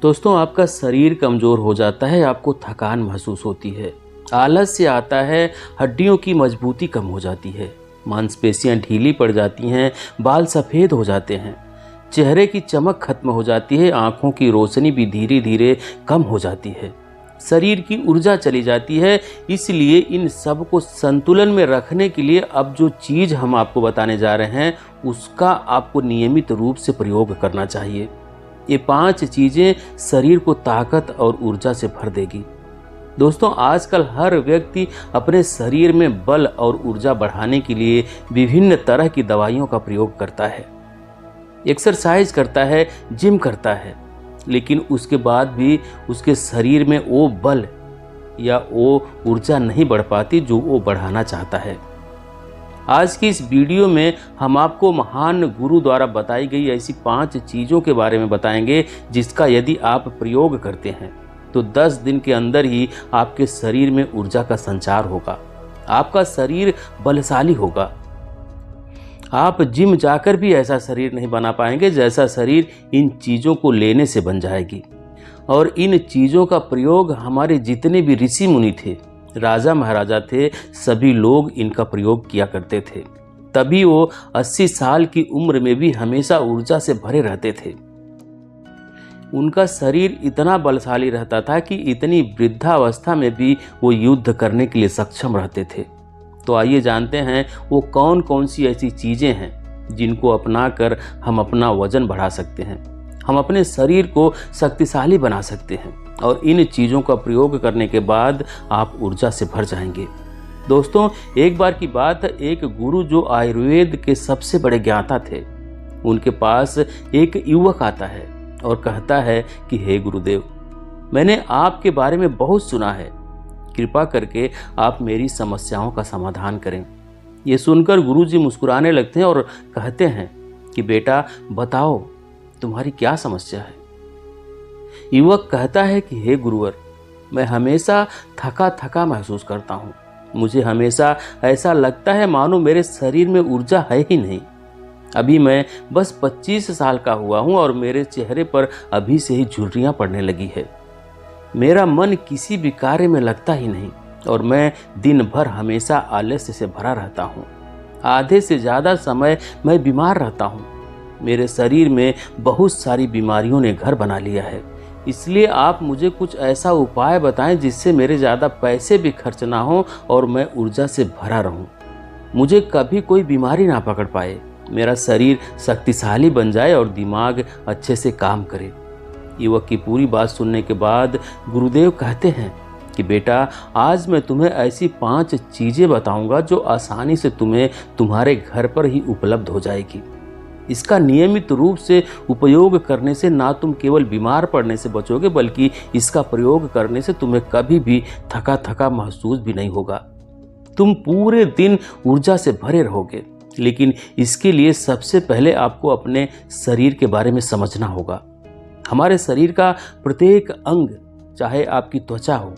दोस्तों, आपका शरीर कमज़ोर हो जाता है, आपको थकान महसूस होती है, आलस्य आता है, हड्डियों की मजबूती कम हो जाती है, मांसपेशियां ढीली पड़ जाती हैं, बाल सफ़ेद हो जाते हैं, चेहरे की चमक खत्म हो जाती है, आँखों की रोशनी भी धीरे धीरे कम हो जाती है, शरीर की ऊर्जा चली जाती है। इसलिए इन सब को संतुलन में रखने के लिए अब जो चीज़ हम आपको बताने जा रहे हैं उसका आपको नियमित रूप से प्रयोग करना चाहिए। ये 5 चीज़ें शरीर को ताकत और ऊर्जा से भर देगी। दोस्तों, आजकल हर व्यक्ति अपने शरीर में बल और ऊर्जा बढ़ाने के लिए विभिन्न तरह की दवाइयों का प्रयोग करता है, एक्सरसाइज करता है, जिम करता है, लेकिन उसके बाद भी उसके शरीर में वो बल या वो ऊर्जा नहीं बढ़ पाती जो वो बढ़ाना चाहता है। आज की इस वीडियो में हम आपको महान गुरु द्वारा बताई गई ऐसी 5 चीज़ों के बारे में बताएंगे जिसका यदि आप प्रयोग करते हैं तो 10 दिन के अंदर ही आपके शरीर में ऊर्जा का संचार होगा, आपका शरीर बलशाली होगा। आप जिम जाकर भी ऐसा शरीर नहीं बना पाएंगे जैसा शरीर इन चीज़ों को लेने से बन जाएगी। और इन चीज़ों का प्रयोग हमारे जितने भी ऋषि मुनि थे, राजा महाराजा थे, सभी लोग इनका प्रयोग किया करते थे। तभी वो 80 साल की उम्र में भी हमेशा ऊर्जा से भरे रहते थे। उनका शरीर इतना बलशाली रहता था कि इतनी वृद्धावस्था में भी वो युद्ध करने के लिए सक्षम रहते थे। तो आइए जानते हैं वो कौन कौन सी ऐसी चीज़ें हैं जिनको अपनाकर हम अपना वजन बढ़ा सकते हैं, हम अपने शरीर को शक्तिशाली बना सकते हैं और इन चीज़ों का प्रयोग करने के बाद आप ऊर्जा से भर जाएंगे। दोस्तों, एक बार की बात है, एक गुरु जो आयुर्वेद के सबसे बड़े ज्ञाता थे, उनके पास एक युवक आता है और कहता है कि हे गुरुदेव, मैंने आपके बारे में बहुत सुना है, कृपा करके आप मेरी समस्याओं का समाधान करें। ये सुनकर गुरुजी मुस्कुराने लगते हैं और कहते हैं कि बेटा बताओ तुम्हारी क्या समस्या है। युवक कहता है कि हे गुरुवर, मैं हमेशा थका थका महसूस करता हूँ, मुझे हमेशा ऐसा लगता है मानो मेरे शरीर में ऊर्जा है ही नहीं। अभी मैं बस 25 साल का हुआ हूँ और मेरे चेहरे पर अभी से ही झुर्रियाँ पड़ने लगी है। मेरा मन किसी भी कार्य में लगता ही नहीं और मैं दिन भर हमेशा आलस्य से भरा रहता हूँ। आधे से ज़्यादा समय मैं बीमार रहता हूँ। मेरे शरीर में बहुत सारी बीमारियों ने घर बना लिया है। इसलिए आप मुझे कुछ ऐसा उपाय बताएं जिससे मेरे ज़्यादा पैसे भी खर्च ना हो और मैं ऊर्जा से भरा रहूं। मुझे कभी कोई बीमारी ना पकड़ पाए, मेरा शरीर शक्तिशाली बन जाए और दिमाग अच्छे से काम करे। युवक की पूरी बात सुनने के बाद गुरुदेव कहते हैं कि बेटा, आज मैं तुम्हें ऐसी 5 चीज़ें बताऊंगा जो आसानी से तुम्हें तुम्हारे घर पर ही उपलब्ध हो जाएगी। इसका नियमित रूप से उपयोग करने से ना तुम केवल बीमार पड़ने से बचोगे बल्कि इसका प्रयोग करने से तुम्हें कभी भी थका थका महसूस भी नहीं होगा। तुम पूरे दिन ऊर्जा से भरे रहोगे। लेकिन इसके लिए सबसे पहले आपको अपने शरीर के बारे में समझना होगा। हमारे शरीर का प्रत्येक अंग, चाहे आपकी त्वचा हो,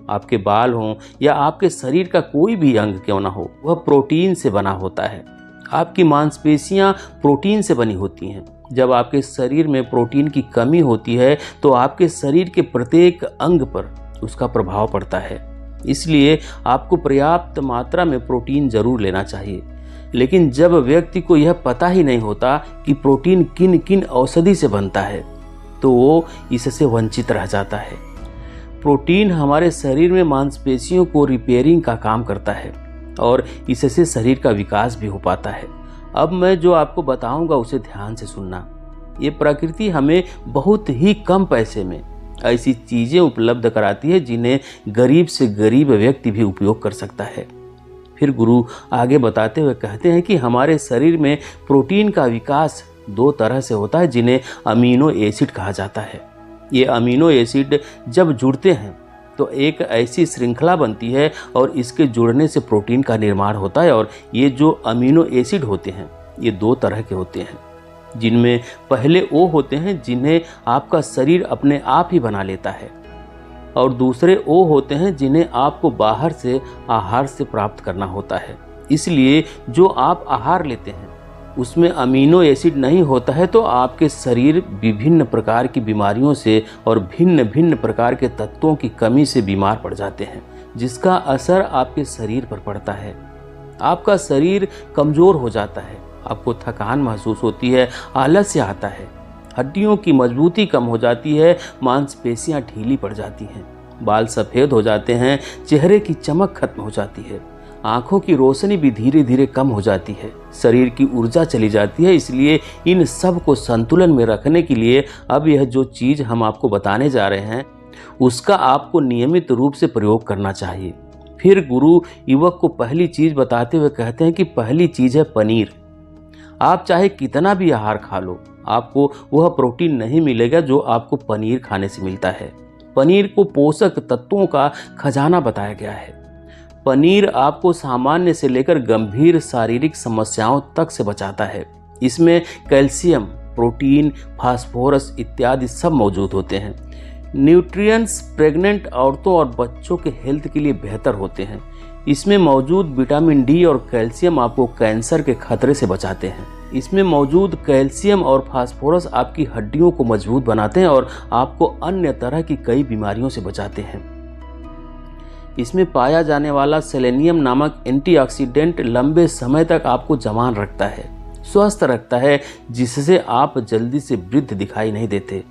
आपके बाल हों या आपके शरीर का कोई भी अंग क्यों ना हो, वह प्रोटीन से बना होता है। आपकी मांसपेशियां प्रोटीन से बनी होती हैं। जब आपके शरीर में प्रोटीन की कमी होती है तो आपके शरीर के प्रत्येक अंग पर उसका प्रभाव पड़ता है। इसलिए आपको पर्याप्त मात्रा में प्रोटीन जरूर लेना चाहिए। लेकिन जब व्यक्ति को यह पता ही नहीं होता कि प्रोटीन किन किन औषधि से बनता है तो वो इससे वंचित रह जाता है। प्रोटीन हमारे शरीर में मांसपेशियों को रिपेयरिंग का काम करता है और इससे शरीर का विकास भी हो पाता है। अब मैं जो आपको बताऊंगा उसे ध्यान से सुनना। ये प्रकृति हमें बहुत ही कम पैसे में ऐसी चीज़ें उपलब्ध कराती है जिन्हें गरीब से गरीब व्यक्ति भी उपयोग कर सकता है। फिर गुरु आगे बताते हुए कहते हैं कि हमारे शरीर में प्रोटीन का विकास 2 तरह से होता है जिन्हें अमीनो एसिड कहा जाता है। ये अमीनो एसिड जब जुड़ते हैं तो एक ऐसी श्रृंखला बनती है और इसके जुड़ने से प्रोटीन का निर्माण होता है। और ये जो अमीनो एसिड होते हैं ये 2 तरह के होते हैं, जिनमें पहले वो होते हैं जिन्हें आपका शरीर अपने आप ही बना लेता है और दूसरे वो होते हैं जिन्हें आपको बाहर से आहार से प्राप्त करना होता है। इसलिए जो आप आहार लेते हैं उसमें अमीनो एसिड नहीं होता है तो आपके शरीर विभिन्न प्रकार की बीमारियों से और भिन्न भिन्न प्रकार के तत्वों की कमी से बीमार पड़ जाते हैं, जिसका असर आपके शरीर पर पड़ता है। आपका शरीर कमज़ोर हो जाता है, आपको थकान महसूस होती है, आलस्य आता है, हड्डियों की मजबूती कम हो जाती है, मांसपेशियां ढीली पड़ जाती हैं, बाल सफ़ेद हो जाते हैं, चेहरे की चमक खत्म हो जाती है, आँखों की रोशनी भी धीरे धीरे कम हो जाती है, शरीर की ऊर्जा चली जाती है। इसलिए इन सब को संतुलन में रखने के लिए अब यह जो चीज़ हम आपको बताने जा रहे हैं उसका आपको नियमित रूप से प्रयोग करना चाहिए। फिर गुरु युवक को पहली चीज़ बताते हुए कहते हैं कि पहली चीज़ है पनीर। आप चाहे कितना भी आहार खा लो, आपको वह प्रोटीन नहीं मिलेगा जो आपको पनीर खाने से मिलता है। पनीर को पोषक तत्वों का खजाना बताया गया है। पनीर आपको सामान्य से लेकर गंभीर शारीरिक समस्याओं तक से बचाता है। इसमें कैल्शियम, प्रोटीन, फास्फोरस इत्यादि सब मौजूद होते हैं। न्यूट्रिएंट्स प्रेग्नेंट औरतों और बच्चों के हेल्थ के लिए बेहतर होते हैं। इसमें मौजूद विटामिन डी और कैल्शियम आपको कैंसर के खतरे से बचाते हैं। इसमें मौजूद कैल्शियम और फास्फोरस आपकी हड्डियों को मजबूत बनाते हैं और आपको अन्य तरह की कई बीमारियों से बचाते हैं। इसमें पाया जाने वाला सेलेनियम नामक एंटीऑक्सीडेंट लंबे समय तक आपको जवान रखता है, स्वस्थ रखता है, जिससे आप जल्दी से वृद्ध दिखाई नहीं देते।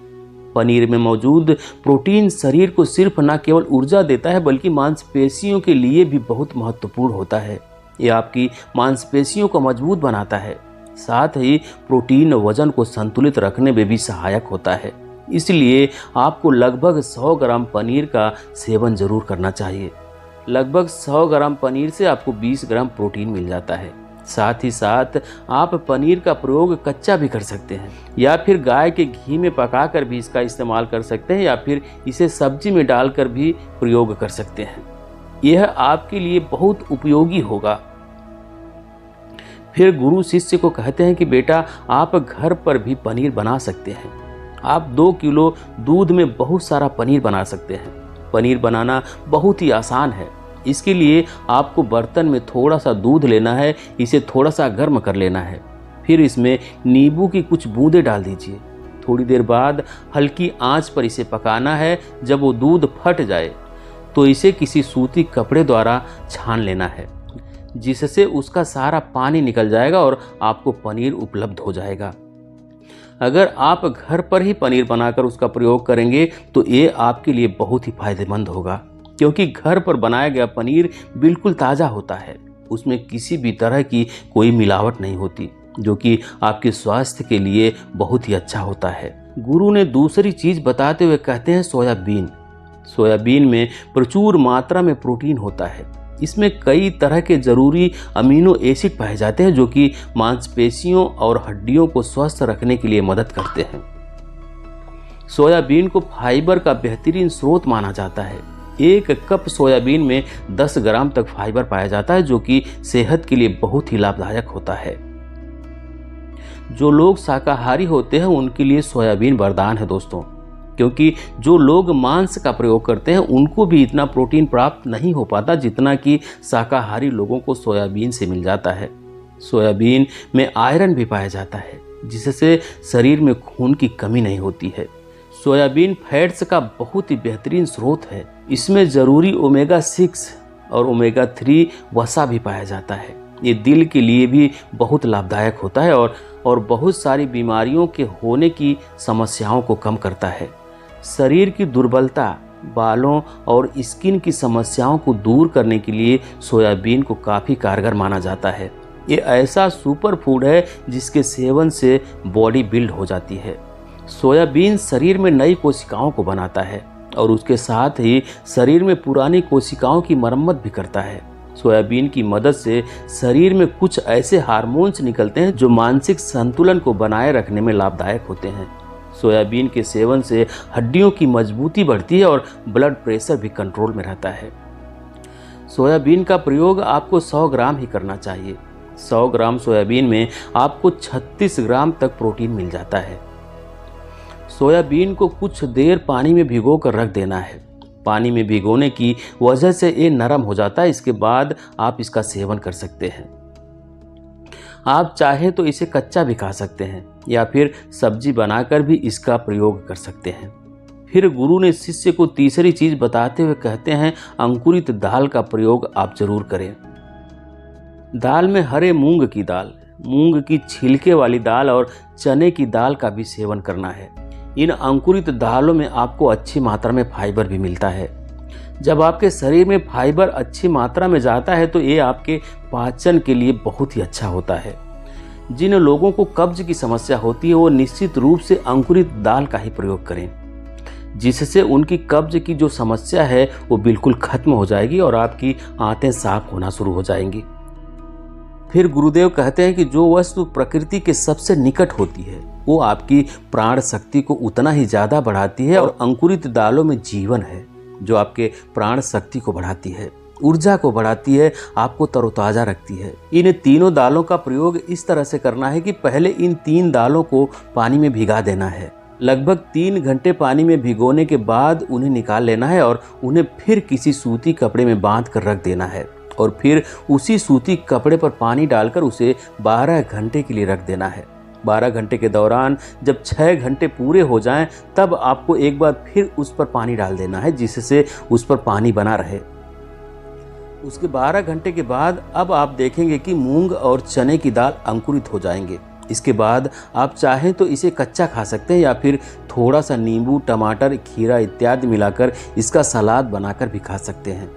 पनीर में मौजूद प्रोटीन शरीर को सिर्फ न केवल ऊर्जा देता है बल्कि मांसपेशियों के लिए भी बहुत महत्वपूर्ण होता है। यह आपकी मांसपेशियों को मजबूत बनाता है, साथ ही प्रोटीन वजन को संतुलित रखने में भी सहायक होता है। इसलिए आपको लगभग 100 ग्राम पनीर का सेवन जरूर करना चाहिए। लगभग 100 ग्राम पनीर से आपको 20 ग्राम प्रोटीन मिल जाता है। साथ ही साथ आप पनीर का प्रयोग कच्चा भी कर सकते हैं या फिर गाय के घी में पकाकर भी इसका इस्तेमाल कर सकते हैं या फिर इसे सब्जी में डालकर भी प्रयोग कर सकते हैं। यह आपके लिए बहुत उपयोगी होगा। फिर गुरु शिष्य को कहते हैं कि बेटा आप घर पर भी पनीर बना सकते हैं। आप 2 किलो दूध में बहुत सारा पनीर बना सकते हैं। पनीर बनाना बहुत ही आसान है। इसके लिए आपको बर्तन में थोड़ा सा दूध लेना है, इसे थोड़ा सा गर्म कर लेना है, फिर इसमें नींबू की कुछ बूंदें डाल दीजिए। थोड़ी देर बाद हल्की आंच पर इसे पकाना है। जब वो दूध फट जाए तो इसे किसी सूती कपड़े द्वारा छान लेना है, जिससे उसका सारा पानी निकल जाएगा और आपको पनीर उपलब्ध हो जाएगा। अगर आप घर पर ही पनीर बनाकर उसका प्रयोग करेंगे तो ये आपके लिए बहुत ही फायदेमंद होगा, क्योंकि घर पर बनाया गया पनीर बिल्कुल ताज़ा होता है। उसमें किसी भी तरह की कोई मिलावट नहीं होती, जो कि आपके स्वास्थ्य के लिए बहुत ही अच्छा होता है। गुरु ने दूसरी चीज़ बताते हुए कहते हैं सोयाबीन। सोयाबीन में प्रचुर मात्रा में प्रोटीन होता है। इसमें कई तरह के जरूरी अमीनो एसिड पाए जाते हैं जो कि मांसपेशियों और हड्डियों को स्वस्थ रखने के लिए मदद करते हैं। सोयाबीन को फाइबर का बेहतरीन स्रोत माना जाता है। 1 कप सोयाबीन में 10 ग्राम तक फाइबर पाया जाता है, जो कि सेहत के लिए बहुत ही लाभदायक होता है। जो लोग शाकाहारी होते हैं उनके लिए सोयाबीन वरदान है दोस्तों, क्योंकि जो लोग मांस का प्रयोग करते हैं उनको भी इतना प्रोटीन प्राप्त नहीं हो पाता जितना कि शाकाहारी लोगों को सोयाबीन से मिल जाता है। सोयाबीन में आयरन भी पाया जाता है, जिससे शरीर में खून की कमी नहीं होती है। सोयाबीन फैट्स का बहुत ही बेहतरीन स्रोत है। इसमें ज़रूरी ओमेगा 6 और ओमेगा 3 वसा भी पाया जाता है। ये दिल के लिए भी बहुत लाभदायक होता है और बहुत सारी बीमारियों के होने की समस्याओं को कम करता है। शरीर की दुर्बलता, बालों और स्किन की समस्याओं को दूर करने के लिए सोयाबीन को काफ़ी कारगर माना जाता है। ये ऐसा सुपर फूड है जिसके सेवन से बॉडी बिल्ड हो जाती है। सोयाबीन शरीर में नई कोशिकाओं को बनाता है और उसके साथ ही शरीर में पुरानी कोशिकाओं की मरम्मत भी करता है। सोयाबीन की मदद से शरीर में कुछ ऐसे हार्मोन्स निकलते हैं जो मानसिक संतुलन को बनाए रखने में लाभदायक होते हैं। सोयाबीन के सेवन से हड्डियों की मजबूती बढ़ती है और ब्लड प्रेशर भी कंट्रोल में रहता है। सोयाबीन का प्रयोग आपको 100 ग्राम ही करना चाहिए। 100 ग्राम सोयाबीन में आपको 36 ग्राम तक प्रोटीन मिल जाता है। सोयाबीन को कुछ देर पानी में भिगो कर रख देना है। पानी में भिगोने की वजह से ये नरम हो जाता है। इसके बाद आप इसका सेवन कर सकते हैं। आप चाहे तो इसे कच्चा भी खा सकते हैं या फिर सब्जी बनाकर भी इसका प्रयोग कर सकते हैं। फिर गुरु ने शिष्य को तीसरी चीज बताते हुए कहते हैं, अंकुरित दाल का प्रयोग आप जरूर करें। दाल में हरे मूंग की दाल, मूंग की छिलके वाली दाल और चने की दाल का भी सेवन करना है। इन अंकुरित दालों में आपको अच्छी मात्रा में फाइबर भी मिलता है। जब आपके शरीर में फाइबर अच्छी मात्रा में जाता है तो ये आपके पाचन के लिए बहुत ही अच्छा होता है। जिन लोगों को कब्ज की समस्या होती है वो निश्चित रूप से अंकुरित दाल का ही प्रयोग करें, जिससे उनकी कब्ज की जो समस्या है वो बिल्कुल खत्म हो जाएगी और आपकी आंतें साफ होना शुरू हो जाएंगी। फिर गुरुदेव कहते हैं कि जो वस्तु प्रकृति के सबसे निकट होती है वो आपकी प्राण शक्ति को उतना ही ज़्यादा बढ़ाती है, और अंकुरित दालों में जीवन है जो आपके प्राण शक्ति को बढ़ाती है, ऊर्जा को बढ़ाती है, आपको तरोताज़ा रखती है। इन तीनों दालों का प्रयोग इस तरह से करना है कि पहले इन 3 दालों को पानी में भिगा देना है। लगभग 3 घंटे पानी में भिगोने के बाद उन्हें निकाल लेना है और उन्हें फिर किसी सूती कपड़े में बांध कर रख देना है, और फिर उसी सूती कपड़े पर पानी डालकर उसे 12 घंटे के लिए रख देना है। 12 घंटे के दौरान जब 6 घंटे पूरे हो जाएं, तब आपको एक बार फिर उस पर पानी डाल देना है, जिससे उस पर पानी बना रहे। उसके 12 घंटे के बाद अब आप देखेंगे कि मूंग और चने की दाल अंकुरित हो जाएंगे। इसके बाद आप चाहें तो इसे कच्चा खा सकते हैं या फिर थोड़ा सा नींबू, टमाटर, खीरा इत्यादि मिलाकर इसका सलाद बनाकर भी खा सकते हैं।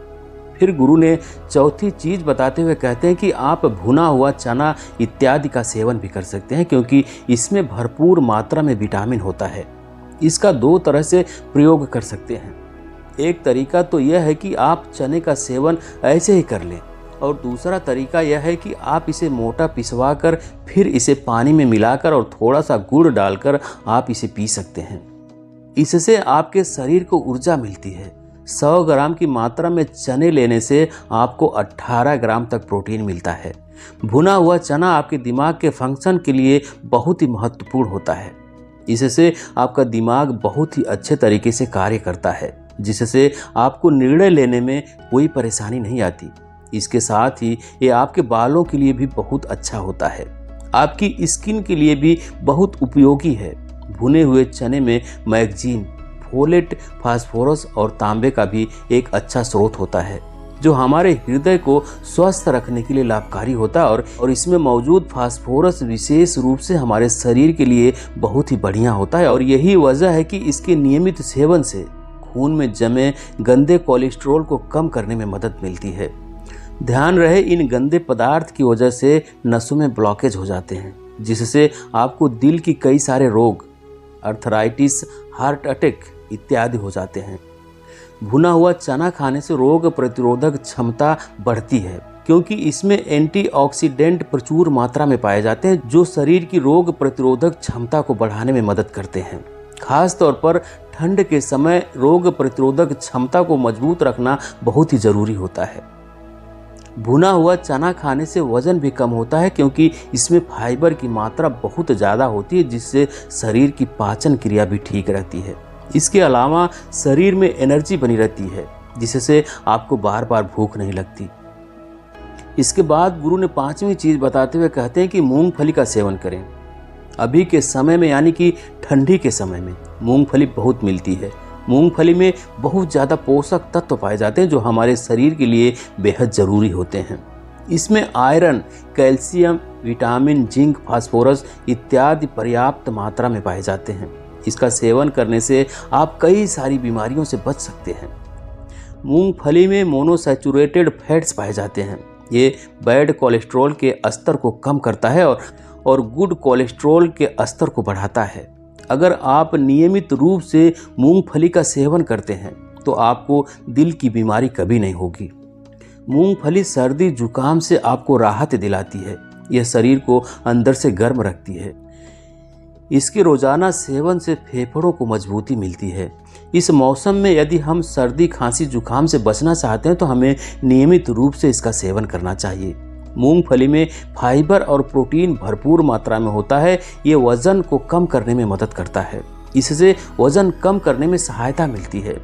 फिर गुरु ने चौथी चीज बताते हुए कहते हैं कि आप भुना हुआ चना इत्यादि का सेवन भी कर सकते हैं, क्योंकि इसमें भरपूर मात्रा में विटामिन होता है। इसका 2 तरह से प्रयोग कर सकते हैं। एक तरीका तो यह है कि आप चने का सेवन ऐसे ही कर लें, और दूसरा तरीका यह है कि आप इसे मोटा पिसवा कर फिर इसे पानी में मिलाकर और थोड़ा सा गुड़ डालकर आप इसे पी सकते हैं। इससे आपके शरीर को ऊर्जा मिलती है। 100 ग्राम की मात्रा में चने लेने से आपको 18 ग्राम तक प्रोटीन मिलता है। भुना हुआ चना आपके दिमाग के फंक्शन के लिए बहुत ही महत्वपूर्ण होता है। इससे आपका दिमाग बहुत ही अच्छे तरीके से कार्य करता है, जिससे आपको निर्णय लेने में कोई परेशानी नहीं आती। इसके साथ ही ये आपके बालों के लिए भी बहुत अच्छा होता है, आपकी स्किन के लिए भी बहुत उपयोगी है। भुने हुए चने में मैग्नीशियम, फोलेट, फास्फोरस और तांबे का भी एक अच्छा स्रोत होता है, जो हमारे हृदय को स्वस्थ रखने के लिए लाभकारी होता है। और इसमें मौजूद फास्फोरस विशेष रूप से हमारे शरीर के लिए बहुत ही बढ़िया होता है, और यही वजह है कि इसके नियमित सेवन से खून में जमे गंदे कोलेस्ट्रॉल को कम करने में मदद मिलती है। ध्यान रहे, इन गंदे पदार्थ की वजह से नसों में ब्लॉकेज हो जाते हैं, जिससे आपको दिल की कई सारे रोग, अर्थराइटिस, हार्ट अटैक इत्यादि हो जाते हैं। भुना हुआ चना खाने से रोग प्रतिरोधक क्षमता बढ़ती है, क्योंकि इसमें एंटीऑक्सीडेंट प्रचुर मात्रा में पाए जाते हैं, जो शरीर की रोग प्रतिरोधक क्षमता को बढ़ाने में मदद करते हैं। खास तौर पर ठंड के समय रोग प्रतिरोधक क्षमता को मजबूत रखना बहुत ही जरूरी होता है। भुना हुआ चना खाने से वजन भी कम होता है, क्योंकि इसमें फाइबर की मात्रा बहुत ज़्यादा होती है, जिससे शरीर की पाचन क्रिया भी ठीक रहती है। इसके अलावा शरीर में एनर्जी बनी रहती है, जिससे आपको बार बार भूख नहीं लगती। इसके बाद गुरु ने 5वीं चीज़ बताते हुए कहते हैं कि मूंगफली का सेवन करें। अभी के समय में, यानी कि ठंडी के समय में मूंगफली बहुत मिलती है। मूंगफली में बहुत ज़्यादा पोषक तत्व पाए जाते हैं, जो हमारे शरीर के लिए बेहद ज़रूरी होते हैं। इसमें iron, calcium, vitamin, zinc, phosphorus इत्यादि पर्याप्त मात्रा में पाए जाते हैं। इसका सेवन करने से आप कई सारी बीमारियों से बच सकते हैं। मूंगफली में मोनोसैचुरेटेड फैट्स पाए जाते हैं। ये बैड कोलेस्ट्रॉल के स्तर को कम करता है और गुड कोलेस्ट्रॉल के स्तर को बढ़ाता है। अगर आप नियमित रूप से मूंगफली का सेवन करते हैं तो आपको दिल की बीमारी कभी नहीं होगी। मूंगफली सर्दी जुकाम से आपको राहत दिलाती है। यह शरीर को अंदर से गर्म रखती है। इसके रोजाना सेवन से फेफड़ों को मजबूती मिलती है। इस मौसम में यदि हम सर्दी, खांसी, जुकाम से बचना चाहते हैं तो हमें नियमित रूप से इसका सेवन करना चाहिए। मूंगफली में फाइबर और प्रोटीन भरपूर मात्रा में होता है। ये वजन को कम करने में मदद करता है। इससे वजन कम करने में सहायता मिलती है।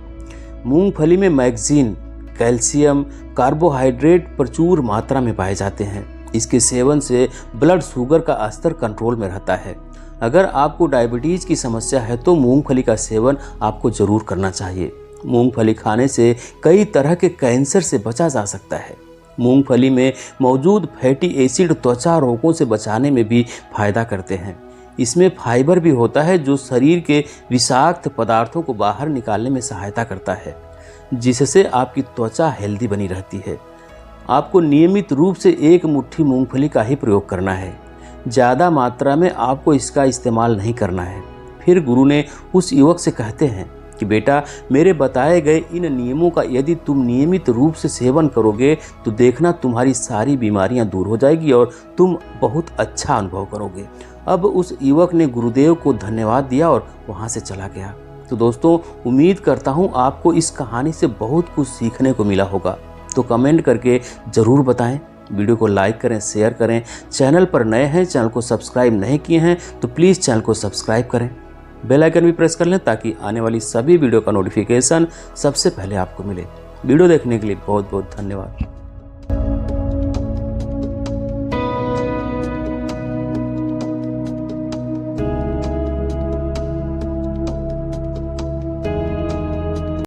मूंगफली में मैग्नीशियम, कैल्शियम, कार्बोहाइड्रेट प्रचुर मात्रा में पाए जाते हैं। इसके सेवन से ब्लड शुगर का स्तर कंट्रोल में रहता है। अगर आपको डायबिटीज़ की समस्या है तो मूंगफली का सेवन आपको ज़रूर करना चाहिए। मूंगफली खाने से कई तरह के कैंसर से बचा जा सकता है। मूंगफली में मौजूद फैटी एसिड त्वचा रोगों से बचाने में भी फायदा करते हैं। इसमें फाइबर भी होता है जो शरीर के विषाक्त पदार्थों को बाहर निकालने में सहायता करता है, जिससे आपकी त्वचा हेल्दी बनी रहती है। आपको नियमित रूप से 1 मुट्ठी मूंगफली का ही प्रयोग करना है। ज़्यादा मात्रा में आपको इसका इस्तेमाल नहीं करना है। फिर गुरु ने उस युवक से कहते हैं कि बेटा, मेरे बताए गए इन नियमों का यदि तुम नियमित रूप से सेवन करोगे तो देखना तुम्हारी सारी बीमारियां दूर हो जाएगी और तुम बहुत अच्छा अनुभव करोगे। अब उस युवक ने गुरुदेव को धन्यवाद दिया और वहां से चला गया। तो दोस्तों, उम्मीद करता हूं आपको इस कहानी से बहुत कुछ सीखने को मिला होगा। तो कमेंट करके ज़रूर बताएं। वीडियो को लाइक करें, शेयर करें। चैनल पर नए हैं, चैनल को सब्सक्राइब नहीं किए हैं तो प्लीज़ चैनल को सब्सक्राइब करें। बेल आइकन भी प्रेस कर लें ताकि आने वाली सभी वीडियो का नोटिफिकेशन सबसे पहले आपको मिले। वीडियो देखने के लिए बहुत बहुत धन्यवाद।